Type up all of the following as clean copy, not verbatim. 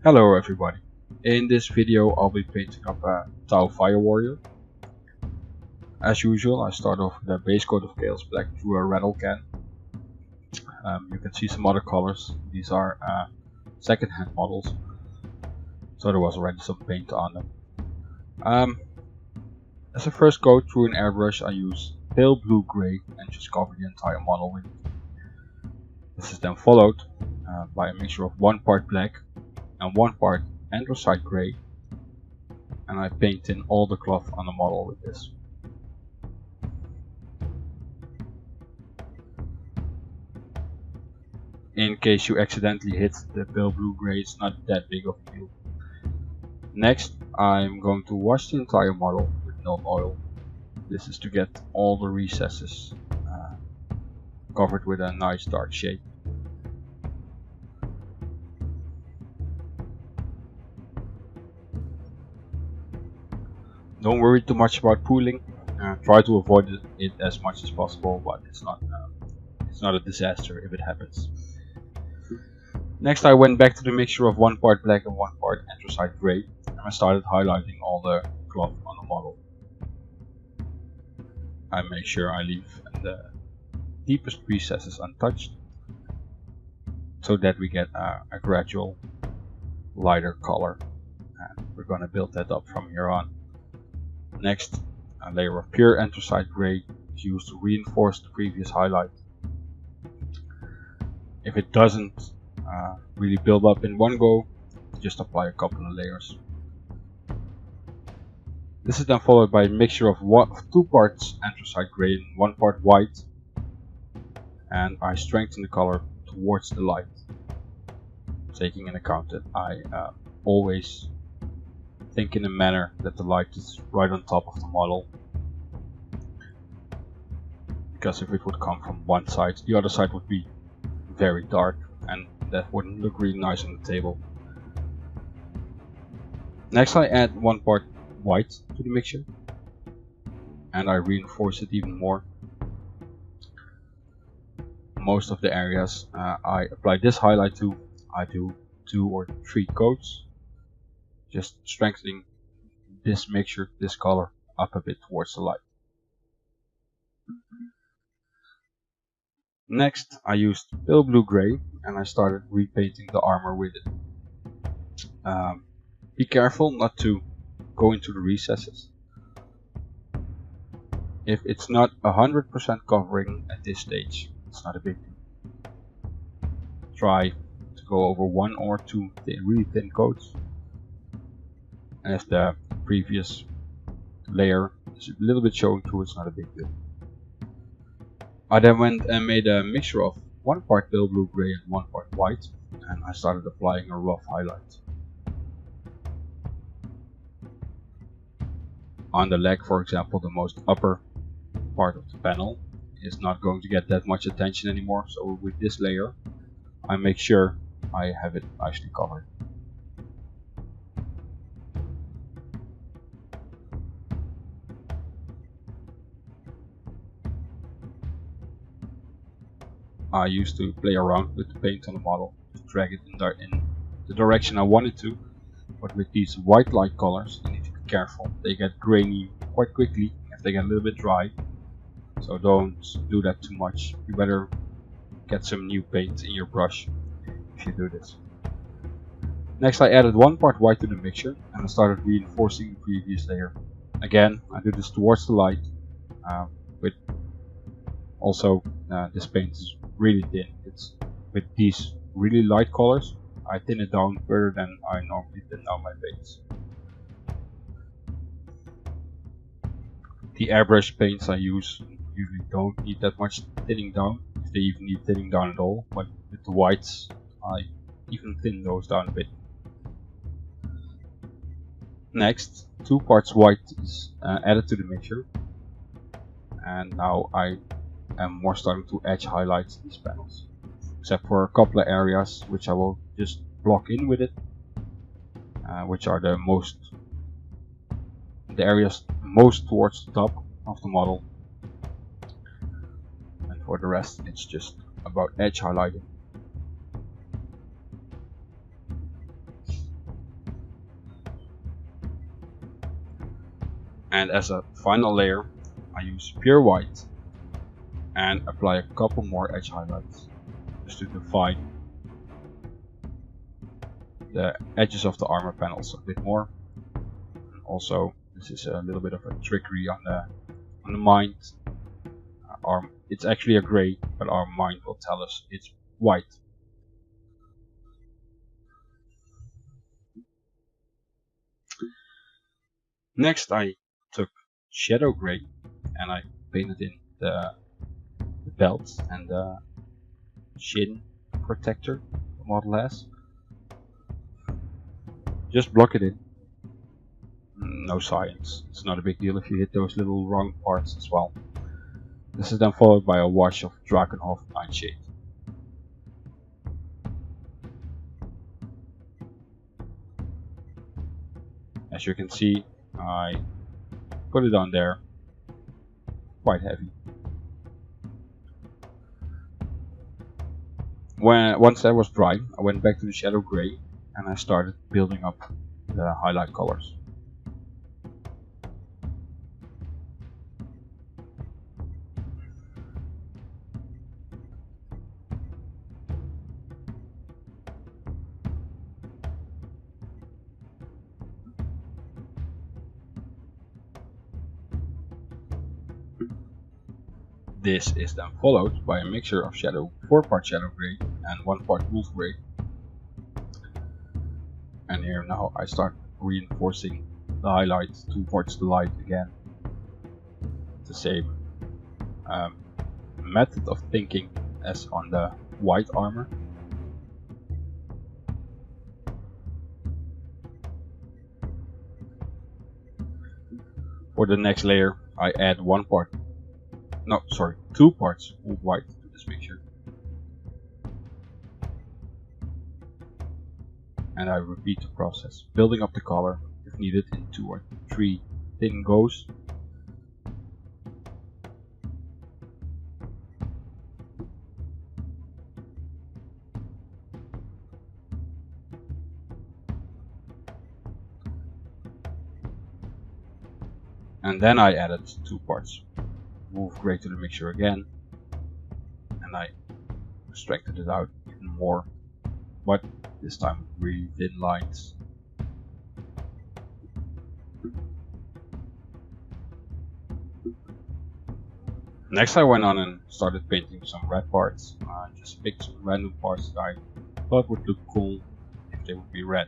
Hello everybody. In this video I'll be painting up a Tau Firewarrior. As usual, I start off with a base coat of Chaos Black through a rattle can. You can see some other colors. These are second-hand models, so there was already some paint on them. As a first coat through an airbrush, I use pale blue gray and just cover the entire model with it. This is then followed by a mixture of 1 part black and 1 part anthracite gray, and I paint in all the cloth on the model with this. In case you accidentally hit the pale blue gray, it's not that big of a deal. Next, I'm going to wash the entire model with milk oil. This is to get all the recesses covered with a nice dark shade. Don't worry too much about pooling. Try to avoid it as much as possible, but it's not a disaster if it happens. Next, I went back to the mixture of 1 part black and 1 part anthracite gray, and I started highlighting all the cloth on the model. I make sure I leave the deepest recesses untouched, so that we get a gradual lighter color, and we're going to build that up from here on. Next, a layer of pure anthracite gray is used to reinforce the previous highlight. If it doesn't really build up in one go, just apply a couple of layers. This is then followed by a mixture of 2 parts anthracite gray and 1 part white, and I strengthen the color towards the light, taking into account that I always think in a manner that the light is right on top of the model, because if it would come from one side, the other side would be very dark, and that wouldn't look really nice on the table. Next, I add 1 part white to the mixture, and I reinforce it even more. Most of the areas I apply this highlight to, I do 2 or 3 coats, just strengthening this mixture, this color, up a bit towards the light. Next, I used pale blue gray and I started repainting the armor with it. Be careful not to go into the recesses. If it's not 100% covering at this stage, it's not a big deal. Try to go over 1 or 2 really thin coats. And if the previous layer is a little bit showing through, it's not a big deal. I then went and made a mixture of 1 part pale blue gray and 1 part white, and I started applying a rough highlight. On the leg, for example, the most upper part of the panel is not going to get that much attention anymore, so with this layer I make sure I have it nicely covered. I used to play around with the paint on the model to drag it in the direction I wanted to, but with these white light colors you need to be careful. They get grainy quite quickly if they get a little bit dry, so don't do that too much. You better get some new paint in your brush if you do this. Next, I added 1 part white to the mixture and I started reinforcing the previous layer. Again, I do this towards the light. This paint is really thin. It's with these really light colors, I thin it down further than I normally thin down my paints. The airbrush paints I use usually don't need that much thinning down, if they even need thinning down at all, but with the whites I even thin those down a bit. Next, 2 parts white is added to the mixture, and now I am more starting to edge highlight these panels, except for a couple of areas which I will just block in with it, which are the areas most towards the top of the model, and for the rest it's just about edge highlighting. And as a final layer, I use pure white and apply a couple more edge highlights just to define the edges of the armor panels a bit more. Also, this is a little bit of a trickery on the mind. It's actually a gray, but our mind will tell us it's white. Next, I took shadow gray and I painted in the belt and the chin protector the model has. Just block it in. No science. It's not a big deal if you hit those little round parts as well. This is then followed by a wash of Drakenhof Nightshade. As you can see, I put it on there, quite heavy. Once that was dry, I went back to the shadow gray and I started building up the highlight colors. This is then followed by a mixture of 4-part shadow gray and 1-part wolf gray. And here now I start reinforcing the highlight towards the light again. The same method of thinking as on the white armor. For the next layer I add 2 parts of white to this mixture. And I repeat the process, building up the color if needed in 2 or 3 thin goes. And then I added 2 parts wolf gray to the mixture again, and I strengthened it out even more, but this time with really thin lines. Next I went on and started painting some red parts. I just picked some random parts that I thought would look cool if they would be red.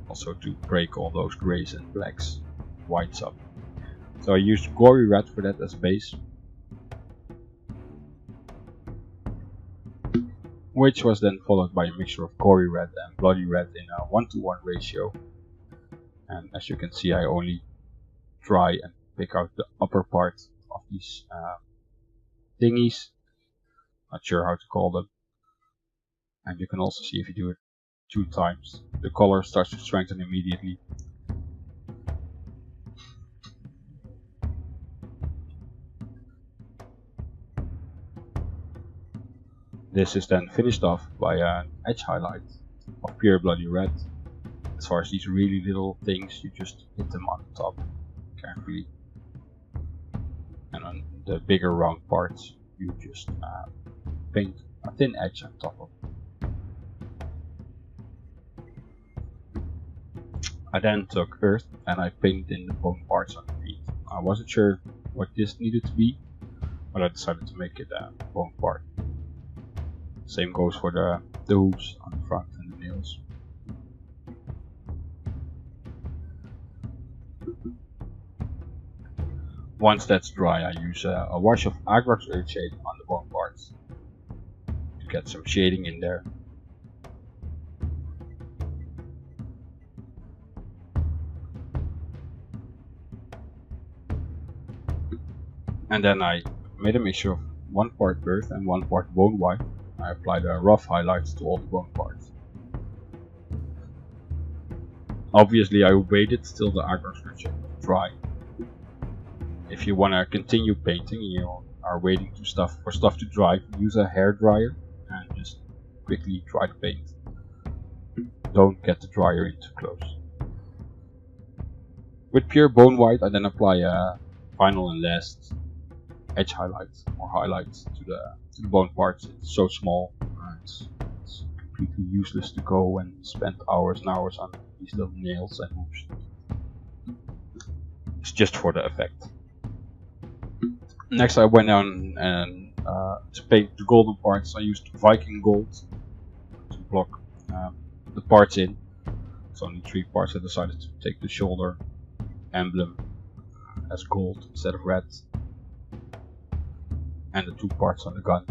Also to break all those grays and blacks, whites up. So I used gory red for that as base, which was then followed by a mixture of gory red and bloody red in a 1:1 ratio. And as you can see, I only try and pick out the upper part of these thingies, not sure how to call them. And you can also see if you do it 2 times, the color starts to strengthen immediately. This is then finished off by an edge highlight of pure bloody red. As far as these really little things, you just hit them on the top carefully. And on the bigger round parts, you just paint a thin edge on top of it. I then took earth and I painted in the bone parts on the feet. I wasn't sure what this needed to be, but I decided to make it a bone part. Same goes for the hooves on the front and the nails. Once that's dry, I use a wash of Airbrush earth shade on the bone parts to get some shading in there. And then I made a mixture of 1 part earth and 1 part bone white. I applied rough highlights to all the bone parts. Obviously I waited till the Airbrush earth shade was dry. If you want to continue painting and you are waiting for stuff to dry, use a hair dryer and just quickly dry the paint. Don't get the dryer in too close. With pure bone white, I then apply a final and last edge highlight or highlights to the bone parts. It's so small, it's completely useless to go and spend hours and hours on these little nails and hoops. It's just for the effect. Next, I went on and to paint the golden parts, I used Viking gold to block the parts in. It's only 3 parts. I decided to take the shoulder emblem as gold instead of red, and the 2 parts on the gun.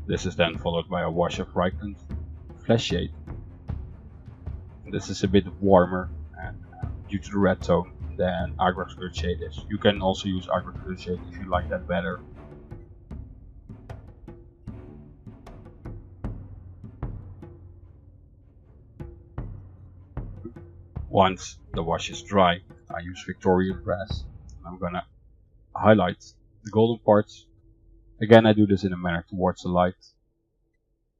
This is then followed by a wash of ripened flesh shade. This is a bit warmer and due to the red tone than Airbrush shade is. You can also use Airbrush shade if you like that better. Once the wash is dry, I use Victorian brass. I'm gonna highlight the golden parts. Again, I do this in a manner towards the light,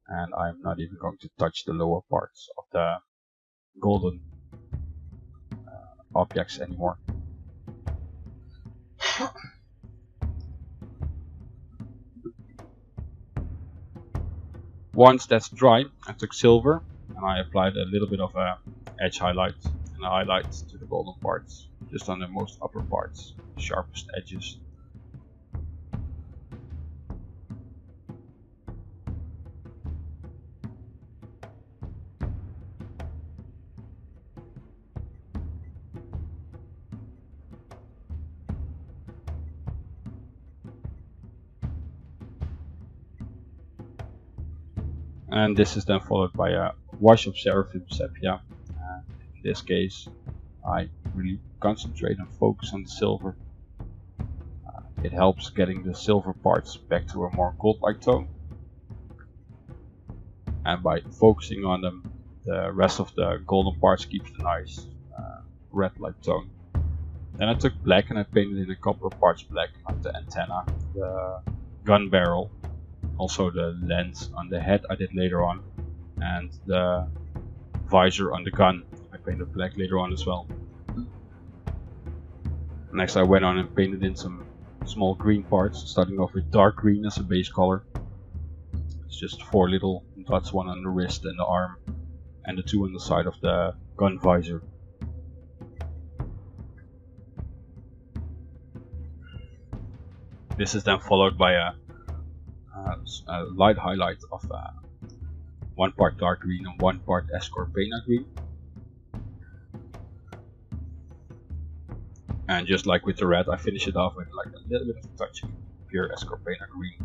and I'm not even going to touch the lower parts of the golden objects anymore. Once that's dry, I took silver and I applied a little bit of a edge highlight and a highlight to the golden parts, just on the most upper parts, sharpest edges. And this is then followed by a wash of seraphim sepia. In this case, I really concentrate and focus on the silver. It helps getting the silver parts back to a more gold-like tone. And by focusing on them, the rest of the golden parts keeps a nice red-like tone. Then I took black and I painted in a couple of parts black, like the antenna, the gun barrel, also the lens on the head I did later on, and the visor on the gun I painted black later on as well. Next I went on and painted in some small green parts, starting off with dark green as a base color. It's just 4 little dots, 1 on the wrist and the arm, and the 2 on the side of the gun visor. This is then followed by a light highlight of 1 part dark green and 1 part escorpena green. And just like with the red, I finish it off with like a little bit of a touch of pure escorpena green.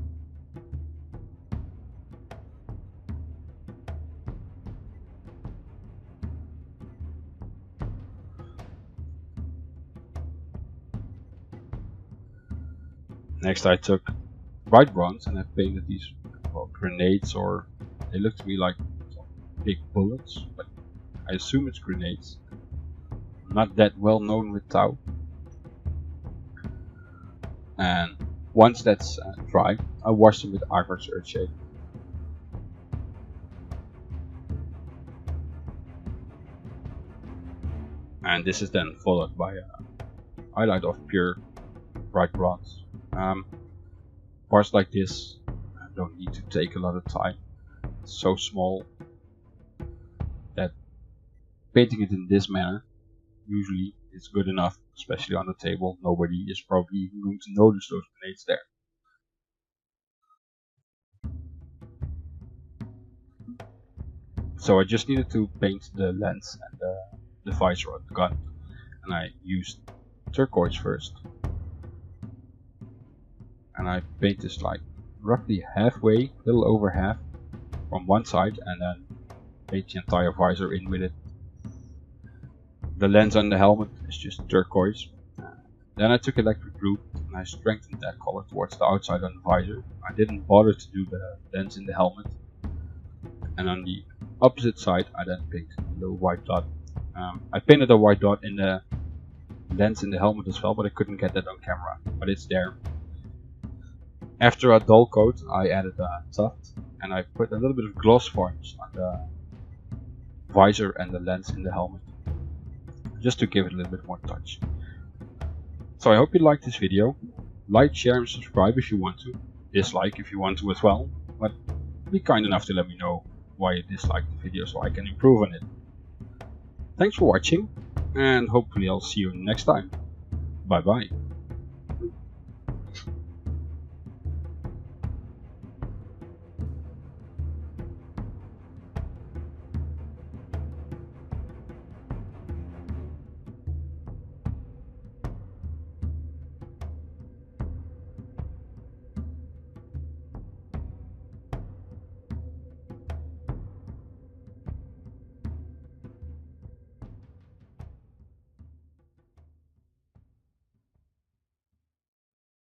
Next I took bright bronze and I painted these grenades, or they look to me like big bullets, but I assume it's grenades. I'm not that well known with Tau. And once that's dry, I wash them with Airbrush Earthshade. And this is then followed by a highlight of pure bright bronze. Parts like this don't need to take a lot of time. It's so small that painting it in this manner usually is good enough, especially on the table. Nobody is probably even going to notice those grenades there. So I just needed to paint the lens and the visor on the gun, and I used turquoise first. And I paint this like roughly halfway, a little over half, from one side, and then paint the entire visor in with it. The lens on the helmet is just turquoise. Then I took electric blue and I strengthened that color towards the outside on the visor. I didn't bother to do the lens in the helmet. And on the opposite side I then painted a little white dot. I painted a white dot in the lens in the helmet as well, but I couldn't get that on camera, but it's there. After a dull coat, I added a tuft, and I put a little bit of gloss varnish on the visor and the lens in the helmet, just to give it a little bit more touch. So I hope you liked this video. Like, share and subscribe if you want to. Dislike if you want to as well, but be kind enough to let me know why you disliked the video so I can improve on it. Thanks for watching, and hopefully I'll see you next time. Bye bye.